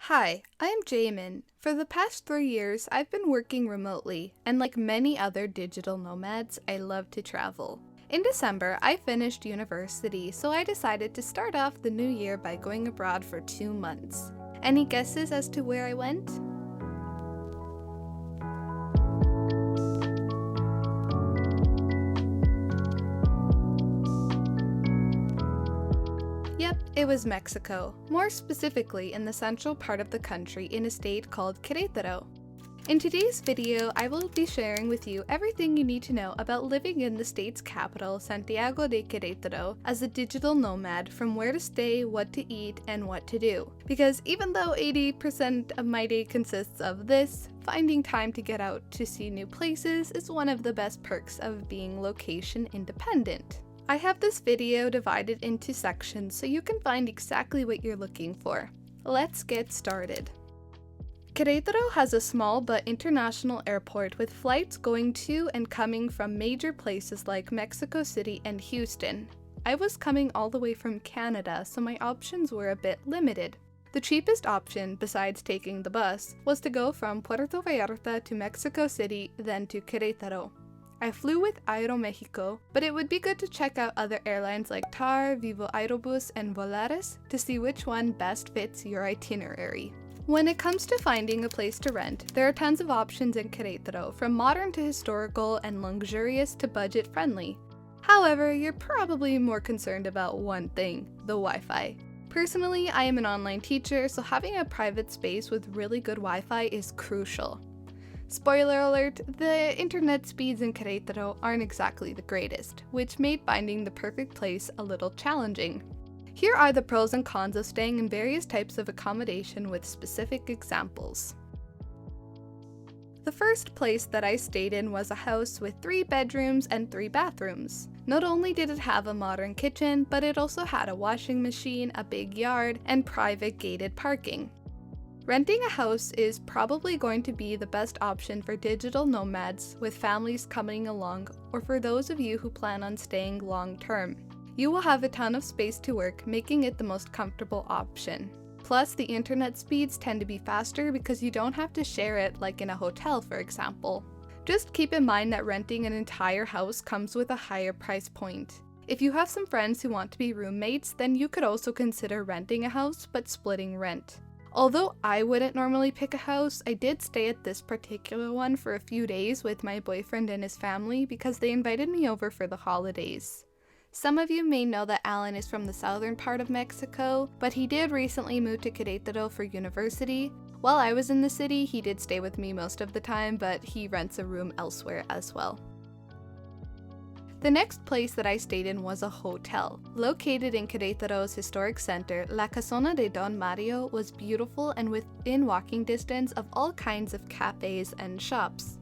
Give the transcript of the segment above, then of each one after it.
Hi, I'm Jamin. For the past 3 years, I've been working remotely, and like many other digital nomads, I love to travel. In December, I finished university, so I decided to start off the new year by going abroad for 2 months. Any guesses as to where I went? Yep, it was Mexico, more specifically in the central part of the country in a state called Querétaro. In today's video, I will be sharing with you everything you need to know about living in the state's capital, Santiago de Querétaro, as a digital nomad, from where to stay, what to eat, and what to do. Because even though 80% of my day consists of this, finding time to get out to see new places is one of the best perks of being location independent. I have this video divided into sections so you can find exactly what you're looking for. Let's get started. Querétaro has a small but international airport with flights going to and coming from major places like Mexico City and Houston. I was coming all the way from Canada, so my options were a bit limited. The cheapest option, besides taking the bus, was to go from Puerto Vallarta to Mexico City, then to Querétaro. I flew with Aeromexico, but it would be good to check out other airlines like TAR, Vivo Aerobus, and Volaris to see which one best fits your itinerary. When it comes to finding a place to rent, there are tons of options in Querétaro, from modern to historical and luxurious to budget-friendly. However, you're probably more concerned about one thing: the Wi-Fi. Personally, I am an online teacher, so having a private space with really good Wi-Fi is crucial. Spoiler alert, the internet speeds in Querétaro aren't exactly the greatest, which made finding the perfect place a little challenging. Here are the pros and cons of staying in various types of accommodation with specific examples. The first place that I stayed in was a house with 3 bedrooms and 3 bathrooms. Not only did it have a modern kitchen, but it also had a washing machine, a big yard, and private gated parking. Renting a house is probably going to be the best option for digital nomads with families coming along, or for those of you who plan on staying long term. You will have a ton of space to work, making it the most comfortable option. Plus, the internet speeds tend to be faster because you don't have to share it like in a hotel, for example. Just keep in mind that renting an entire house comes with a higher price point. If you have some friends who want to be roommates, then you could also consider renting a house but splitting rent. Although I wouldn't normally pick a house, I did stay at this particular one for a few days with my boyfriend and his family because they invited me over for the holidays. Some of you may know that Alan is from the southern part of Mexico, but he did recently move to Querétaro for university. While I was in the city, he did stay with me most of the time, but he rents a room elsewhere as well. The next place that I stayed in was a hotel. Located in Querétaro's historic center, La Casona de Don Mario was beautiful and within walking distance of all kinds of cafes and shops.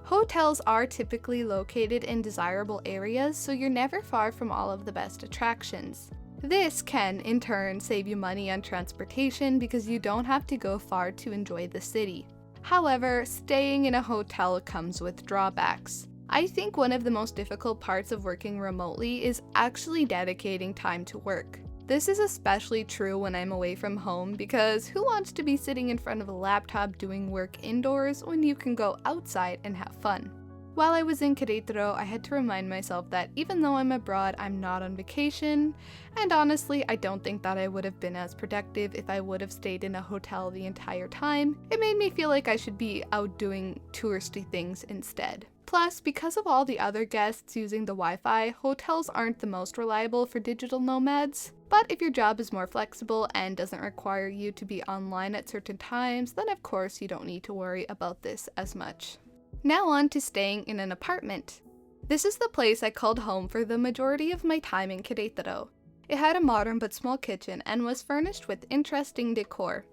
Hotels are typically located in desirable areas, so you're never far from all of the best attractions. This can, in turn, save you money on transportation because you don't have to go far to enjoy the city. However, staying in a hotel comes with drawbacks. I think one of the most difficult parts of working remotely is actually dedicating time to work. This is especially true when I'm away from home because who wants to be sitting in front of a laptop doing work indoors when you can go outside and have fun? While I was in Querétaro, I had to remind myself that even though I'm abroad, I'm not on vacation, and honestly, I don't think that I would have been as productive if I would have stayed in a hotel the entire time. It made me feel like I should be out doing touristy things instead. Plus, because of all the other guests using the Wi-Fi, hotels aren't the most reliable for digital nomads. But if your job is more flexible and doesn't require you to be online at certain times, then of course you don't need to worry about this as much. Now on to staying in an apartment. This is the place I called home for the majority of my time in Querétaro. It had a modern but small kitchen and was furnished with interesting decor.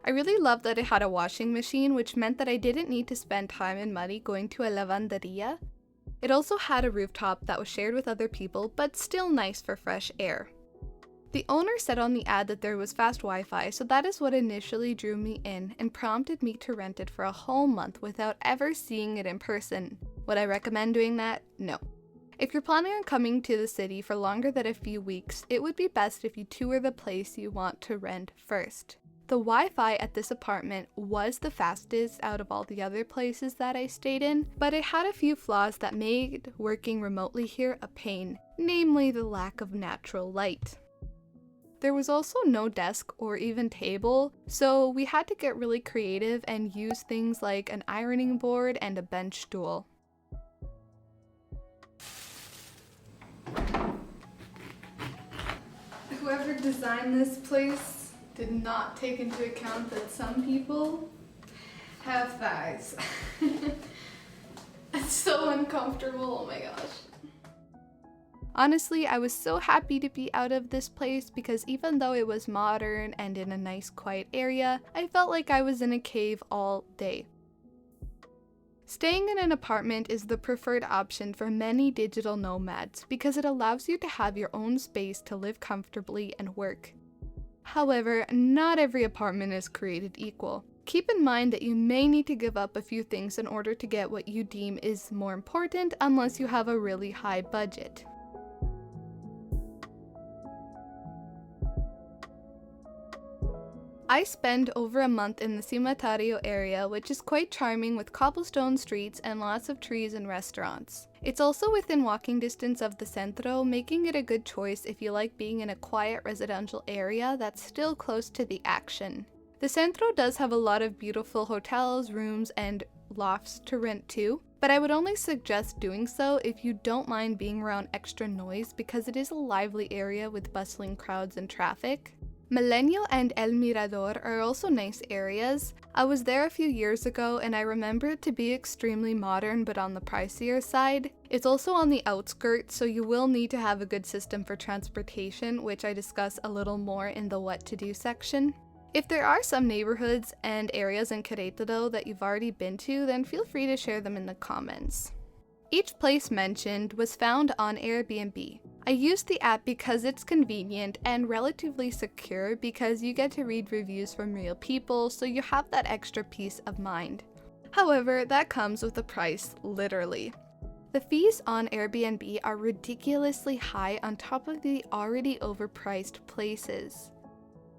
I really loved that it had a washing machine, which meant that I didn't need to spend time and money going to a lavanderia. It also had a rooftop that was shared with other people, but still nice for fresh air. The owner said on the ad that there was fast Wi-Fi, so that is what initially drew me in and prompted me to rent it for a whole month without ever seeing it in person. Would I recommend doing that? No. If you're planning on coming to the city for longer than a few weeks, it would be best if you tour the place you want to rent first. The Wi-Fi at this apartment was the fastest out of all the other places that I stayed in, but it had a few flaws that made working remotely here a pain, namely the lack of natural light. There was also no desk or even table, so we had to get really creative and use things like an ironing board and a bench stool. Whoever designed this place did not take into account that some people have thighs. It's so uncomfortable, oh my gosh. Honestly, I was so happy to be out of this place because even though it was modern and in a nice quiet area, I felt like I was in a cave all day. Staying in an apartment is the preferred option for many digital nomads because it allows you to have your own space to live comfortably and work. However, not every apartment is created equal. Keep in mind that you may need to give up a few things in order to get what you deem is more important unless you have a really high budget. I spent over a month in the Cimatario area, which is quite charming with cobblestone streets and lots of trees and restaurants. It's also within walking distance of the Centro, making it a good choice if you like being in a quiet residential area that's still close to the action. The Centro does have a lot of beautiful hotels, rooms, and lofts to rent too, but I would only suggest doing so if you don't mind being around extra noise because it is a lively area with bustling crowds and traffic. Milenio and El Mirador are also nice areas. I was there a few years ago and I remember it to be extremely modern but on the pricier side. It's also on the outskirts, so you will need to have a good system for transportation, which I discuss a little more in the what to do section. If there are some neighborhoods and areas in Querétaro that you've already been to, then feel free to share them in the comments. Each place mentioned was found on Airbnb. I used the app because it's convenient and relatively secure because you get to read reviews from real people, so you have that extra peace of mind. However, that comes with a price, literally. The fees on Airbnb are ridiculously high on top of the already overpriced places.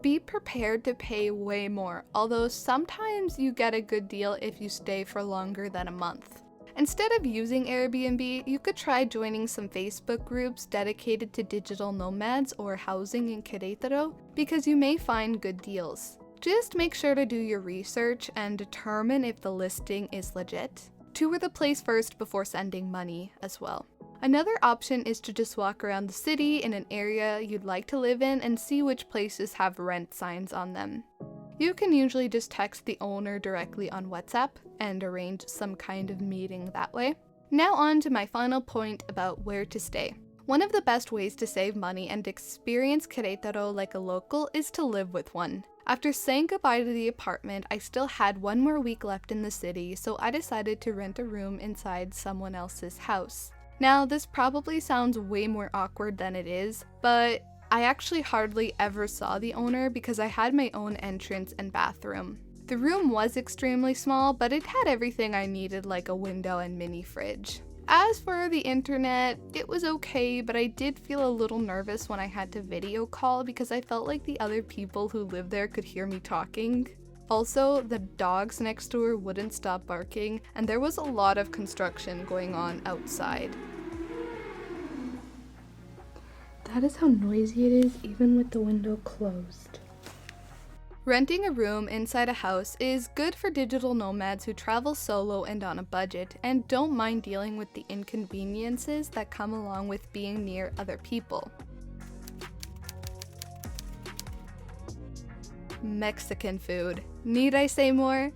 Be prepared to pay way more, although sometimes you get a good deal if you stay for longer than a month. Instead of using Airbnb, you could try joining some Facebook groups dedicated to digital nomads or housing in Querétaro because you may find good deals. Just make sure to do your research and determine if the listing is legit. Tour the place first before sending money as well. Another option is to just walk around the city in an area you'd like to live in and see which places have rent signs on them. You can usually just text the owner directly on WhatsApp and arrange some kind of meeting that way. Now on to my final point about where to stay. One of the best ways to save money and experience Querétaro like a local is to live with one. After saying goodbye to the apartment, I still had one more week left in the city, so I decided to rent a room inside someone else's house. Now, this probably sounds way more awkward than it is, but I actually hardly ever saw the owner because I had my own entrance and bathroom. The room was extremely small, but it had everything I needed, like a window and mini fridge. As for the internet, it was okay, but I did feel a little nervous when I had to video call because I felt like the other people who lived there could hear me talking. Also, the dogs next door wouldn't stop barking, and there was a lot of construction going on outside. That is how noisy it is, even with the window closed. Renting a room inside a house is good for digital nomads who travel solo and on a budget, and don't mind dealing with the inconveniences that come along with being near other people. Mexican food. Need I say more?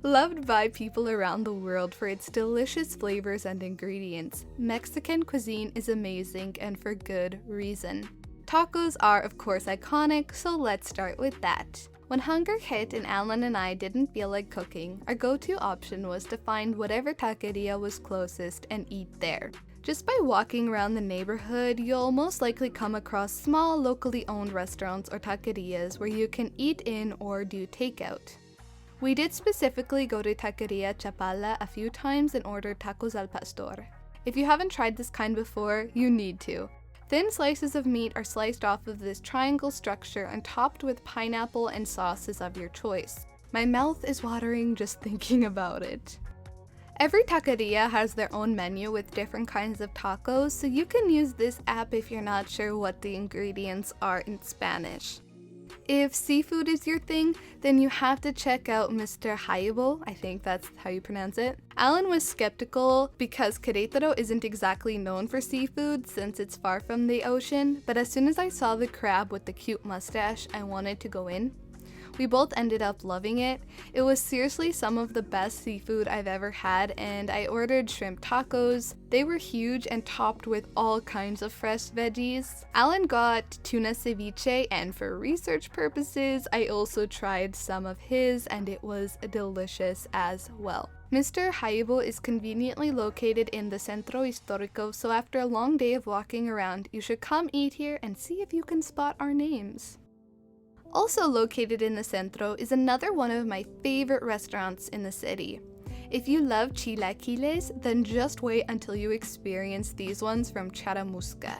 Loved by people around the world for its delicious flavors and ingredients, Mexican cuisine is amazing and for good reason. Tacos are of course iconic, so let's start with that. When hunger hit and Alan and I didn't feel like cooking, our go-to option was to find whatever taqueria was closest and eat there. Just by walking around the neighborhood, you'll most likely come across small locally owned restaurants or taquerias where you can eat in or do takeout. We did specifically go to Taqueria Chapala a few times and order tacos al pastor. If you haven't tried this kind before, you need to. Thin slices of meat are sliced off of this triangle structure and topped with pineapple and sauces of your choice. My mouth is watering just thinking about it. Every taqueria has their own menu with different kinds of tacos, so you can use this app if you're not sure what the ingredients are in Spanish. If seafood is your thing, then you have to check out Mr. Haibo, I think that's how you pronounce it. Alan was skeptical because Querétaro isn't exactly known for seafood since it's far from the ocean, but as soon as I saw the crab with the cute mustache, I wanted to go in. We both ended up loving it. It was seriously some of the best seafood I've ever had, and I ordered shrimp tacos. They were huge and topped with all kinds of fresh veggies. Alan got tuna ceviche, and for research purposes, I also tried some of his, and it was delicious as well. Mr. Haibo is conveniently located in the Centro Histórico, so after a long day of walking around, you should come eat here and see if you can spot our names. Also located in the Centro is another one of my favorite restaurants in the city. If you love Chilaquiles, then just wait until you experience these ones from Charamusca.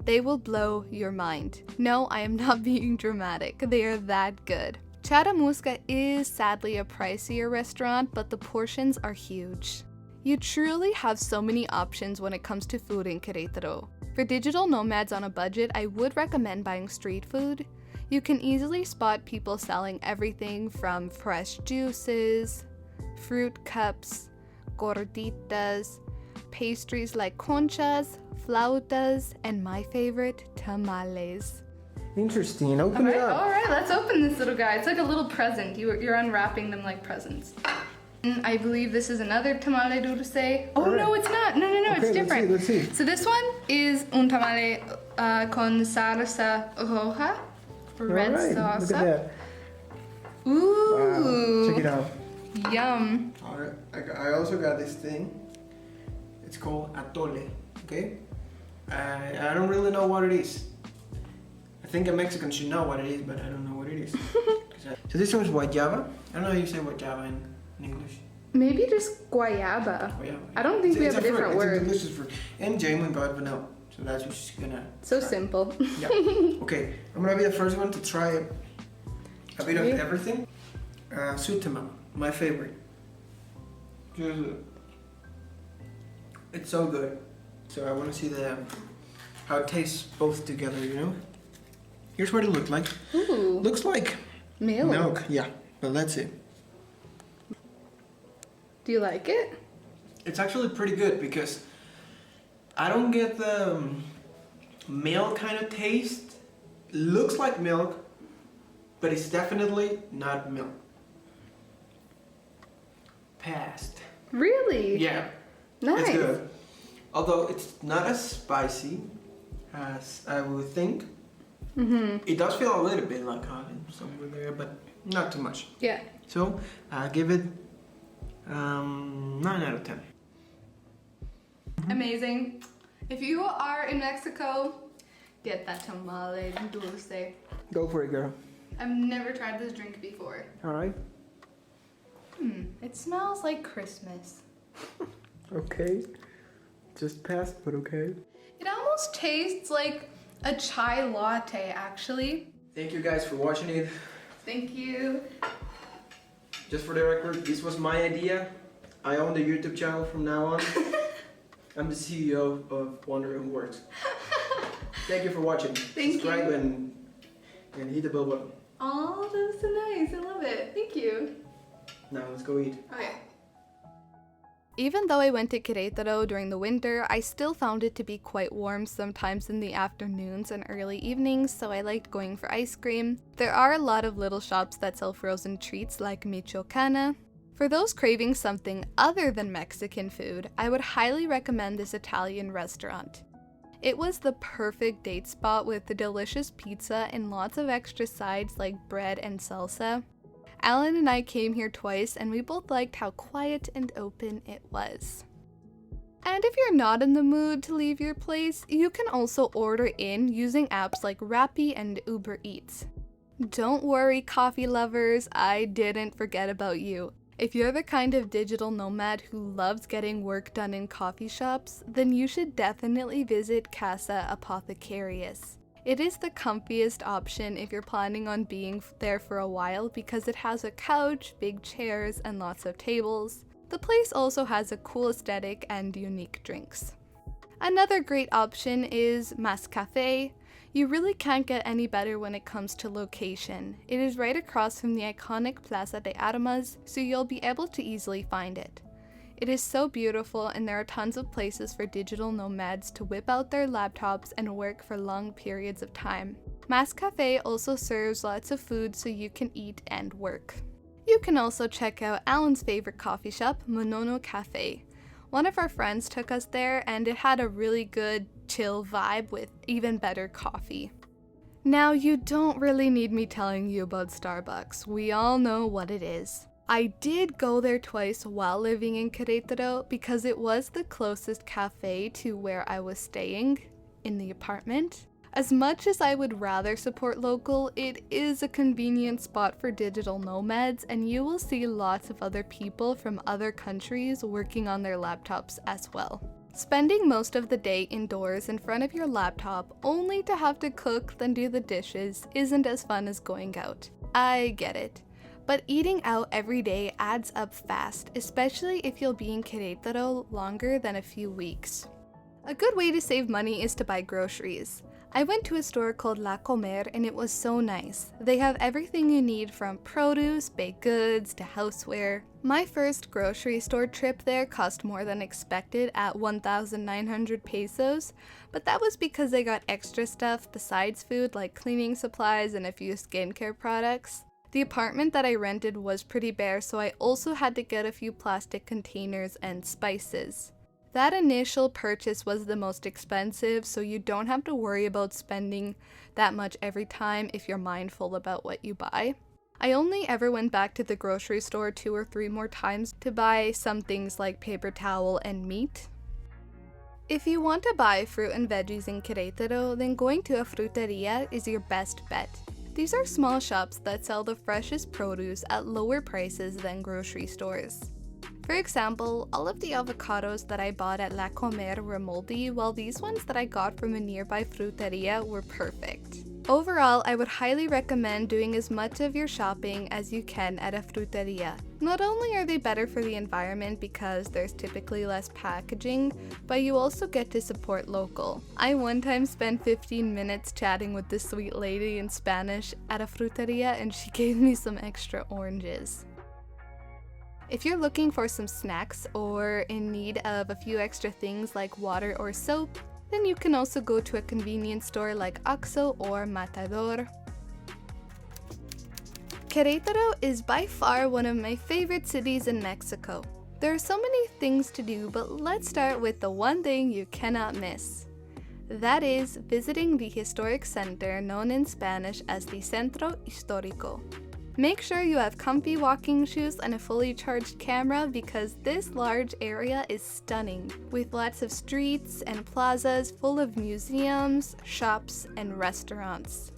They will blow your mind. No, I am not being dramatic, they are that good. Charamusca is sadly a pricier restaurant, but the portions are huge. You truly have so many options when it comes to food in Querétaro. For digital nomads on a budget, I would recommend buying street food. You can easily spot people selling everything from fresh juices, fruit cups, gorditas, pastries like conchas, flautas, and my favorite, tamales. Interesting. Open it up. All right, let's open this little guy. It's like a little present. You're unwrapping them like presents. I believe this is another tamale dulce. Oh, right. No, it's not. No, Okay, it's different. Let's see. So this one is un tamale con salsa roja, red All right, salsa. look at that. Ooh. Wow. Check it out. Yum. All right, I also got this thing. It's called atole, okay? I don't really know what it is. I think a Mexican should know what it is, but I don't know what it is. So this one's guayaba. I don't know how you say guayaba in English. Maybe just guayaba. Guayaba. I don't think we have a different word. It's a delicious fruit. And Jamin got vanilla. So that's what she's gonna So try. simple. Yeah. Okay, I'm gonna be the first one to try a bit of everything. Sweet tamale, my favorite. It's so good. So I want to see how it tastes both together, you know? Here's what it looked like. Ooh. Looks like milk, yeah. But let's see. Do you like it? It's actually pretty good because I don't get the milk kind of taste. Looks like milk, but it's definitely not milk. Passed. Really? Yeah. Nice. It's good. Although it's not as spicy as I would think. Mm-hmm. It does feel a little bit like hot somewhere there, but not too much. Yeah. So I give it 9 out of 10. Amazing. If you are in Mexico, get that tamale dulce. Go for it, girl. I've never tried this drink before. All right. It smells like Christmas. Okay. Just passed, but okay. It almost tastes like a chai latte, actually. Thank you guys for watching it. Thank you. Just for the record, this was my idea. I own the YouTube channel from now on. I'm the CEO of Wandering Words. Thank you for watching. Thank Subscribe you. and hit the bell button. Oh, that was so nice. I love it. Thank you. Now let's go eat. Okay. Even though I went to Querétaro during the winter, I still found it to be quite warm sometimes in the afternoons and early evenings, so I liked going for ice cream. There are a lot of little shops that sell frozen treats like Michoacana. For those craving something other than Mexican food, I would highly recommend this Italian restaurant. It was the perfect date spot with the delicious pizza and lots of extra sides like bread and salsa. Alan and I came here twice and we both liked how quiet and open it was. And if you're not in the mood to leave your place, you can also order in using apps like Rappi and Uber Eats. Don't worry, coffee lovers, I didn't forget about you. If you're the kind of digital nomad who loves getting work done in coffee shops, then you should definitely visit Casa Apothecarius. It is the comfiest option if you're planning on being there for a while because it has a couch, big chairs, and lots of tables. The place also has a cool aesthetic and unique drinks. Another great option is Mas Café. You really can't get any better when it comes to location. It is right across from the iconic Plaza de Armas, so you'll be able to easily find it. It is so beautiful, and there are tons of places for digital nomads to whip out their laptops and work for long periods of time. Mas Café also serves lots of food so you can eat and work. You can also check out Alan's favorite coffee shop, Monono Cafe. One of our friends took us there and it had a really good, chill vibe with even better coffee. Now, you don't really need me telling you about Starbucks. We all know what it is. I did go there twice while living in Querétaro because it was the closest cafe to where I was staying in the apartment. As much as I would rather support local, it is a convenient spot for digital nomads, and you will see lots of other people from other countries working on their laptops as well. Spending most of the day indoors in front of your laptop only to have to cook then do the dishes isn't as fun as going out. I get it. But eating out every day adds up fast, especially if you'll be in Querétaro longer than a few weeks. A good way to save money is to buy groceries. I went to a store called La Comer and it was so nice. They have everything you need from produce, baked goods, to houseware. My first grocery store trip there cost more than expected at 1,900 pesos, but that was because I got extra stuff besides food like cleaning supplies and a few skincare products. The apartment that I rented was pretty bare, so I also had to get a few plastic containers and spices. That initial purchase was the most expensive, so you don't have to worry about spending that much every time if you're mindful about what you buy. I only ever went back to the grocery store 2 or 3 more times to buy some things like paper towel and meat. If you want to buy fruit and veggies in Querétaro, then going to a fruteria is your best bet. These are small shops that sell the freshest produce at lower prices than grocery stores. For example, all of the avocados that I bought at La Comer were moldy, while these ones that I got from a nearby fruteria were perfect. Overall, I would highly recommend doing as much of your shopping as you can at a fruteria. Not only are they better for the environment because there's typically less packaging, but you also get to support local. I one time spent 15 minutes chatting with this sweet lady in Spanish at a fruteria and she gave me some extra oranges. If you're looking for some snacks or in need of a few extra things like water or soap, then you can also go to a convenience store like Oxxo or Matador. Querétaro is by far one of my favorite cities in Mexico. There are so many things to do, but let's start with the one thing you cannot miss. That is visiting the historic center known in Spanish as the Centro Histórico. Make sure you have comfy walking shoes and a fully charged camera because this large area is stunning, with lots of streets and plazas full of museums, shops, and restaurants.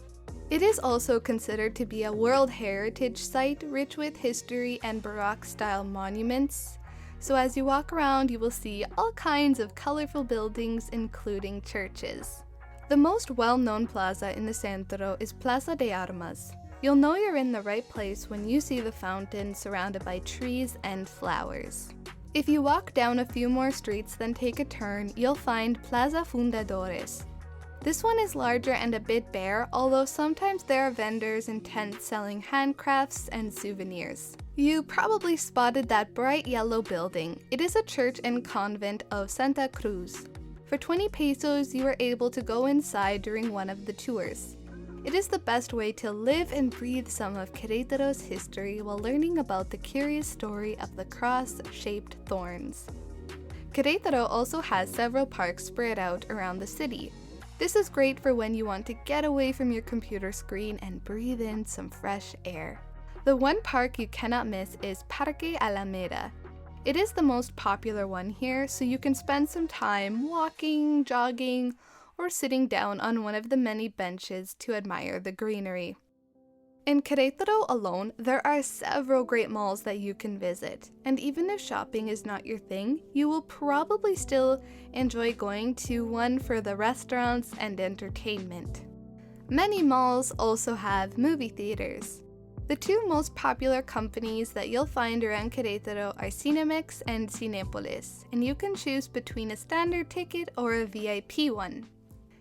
It is also considered to be a World Heritage Site rich with history and Baroque-style monuments, so as you walk around you will see all kinds of colorful buildings including churches. The most well-known plaza in the Centro is Plaza de Armas. You'll know you're in the right place when you see the fountain surrounded by trees and flowers. If you walk down a few more streets then take a turn, you'll find Plaza Fundadores. This one is larger and a bit bare, although sometimes there are vendors and tents selling handcrafts and souvenirs. You probably spotted that bright yellow building. It is a church and convent of Santa Cruz. For 20 pesos, you are able to go inside during one of the tours. It is the best way to live and breathe some of Querétaro's history while learning about the curious story of the cross-shaped thorns. Querétaro also has several parks spread out around the city. This is great for when you want to get away from your computer screen and breathe in some fresh air. The one park you cannot miss is Parque Alameda. It is the most popular one here, so you can spend some time walking, jogging, or sitting down on one of the many benches to admire the greenery. In Querétaro alone, there are several great malls that you can visit, and even if shopping is not your thing, you will probably still enjoy going to one for the restaurants and entertainment. Many malls also have movie theaters. The two most popular companies that you'll find around Querétaro are Cinemex and Cinépolis, and you can choose between a standard ticket or a VIP one.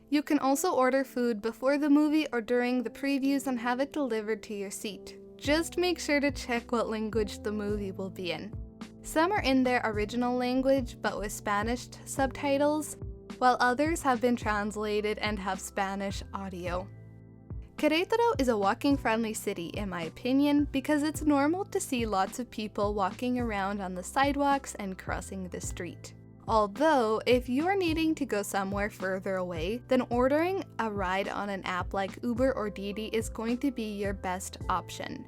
You can also order food before the movie or during the previews and have it delivered to your seat. Just make sure to check what language the movie will be in. Some are in their original language but with Spanish subtitles, while others have been translated and have Spanish audio. Querétaro is a walking-friendly city in my opinion because it's normal to see lots of people walking around on the sidewalks and crossing the street. Although, if you're needing to go somewhere further away, then ordering a ride on an app like Uber or Didi is going to be your best option.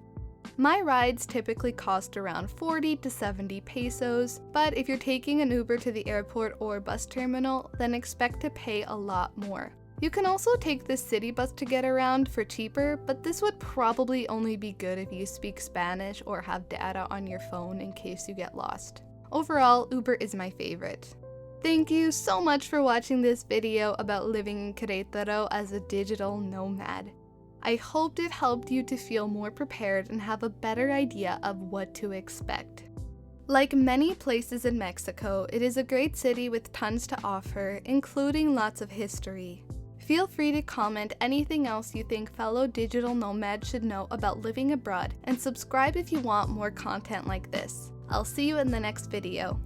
My rides typically cost around 40 to 70 pesos, but if you're taking an Uber to the airport or bus terminal, then expect to pay a lot more. You can also take the city bus to get around for cheaper, but this would probably only be good if you speak Spanish or have data on your phone in case you get lost. Overall, Uber is my favorite. Thank you so much for watching this video about living in Querétaro as a digital nomad. I hoped it helped you to feel more prepared and have a better idea of what to expect. Like many places in Mexico, it is a great city with tons to offer, including lots of history. Feel free to comment anything else you think fellow digital nomads should know about living abroad, and subscribe if you want more content like this. I'll see you in the next video.